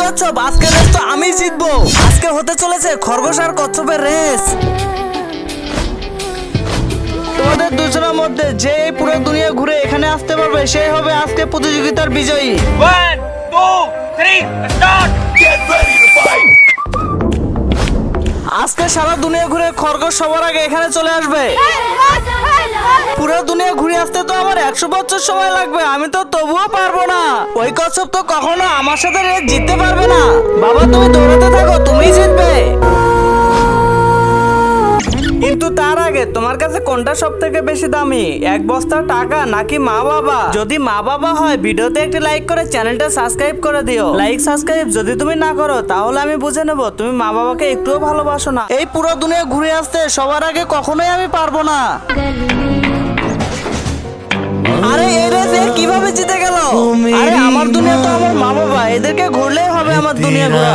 কচ্ছপ, আজকে রেস তো আমি জিতবো। আজকে হতে চলেছে খরগোশ আর কচ্ছপের রেস। তোমাদের দুজনের মধ্যে যে এই পুরো দুনিয়া ঘুরে এখানে আসতে পারবে সেই হবে আজকে প্রতিযোগিতার বিজয়ী। 1, 2, 3, start! Get ready to fight! আজকে সারা দুনিয়া ঘুরে খরগোশ সবার আগে এখানে চলে আসবে। পুরো দুনিয়া ঘুরে আসতে তো আমার 100 বছর সময় লাগবে, আমি তো তবুও পারবো না। ওই কচ্ছপ তো কখনো আমার সাথে রেস জিততে পারবে না। বাবা তুমি দৌড়াতে থাকো, তুমিই জিতবে। কিন্তু তার আগে তোমার কাছে কোনটা সব থেকে বেশি দামি, এক বস্তা টাকা নাকি মা বাবা? যদি মা বাবা হয় ভিডিওতে একটি লাইক করে চ্যানেলটা সাবস্ক্রাইব করে দিও। লাইক সাবস্ক্রাইব যদি তুমি না করো তাহলে আমি বুঝে নেব তুমি মা বাবাকে একটুও ভালোবাসো না। এই পুরো দুনিয়া ঘুরে আসতে সবার আগে কখনোই আমি পারবো না। আরে এই রেস কিভাবে জিতে গেল? আরে আমার দুনিয়া তো আমার মা বাবা, এদেরকে ঘুরলেই হবে আমার দুনিয়া ঘোরা।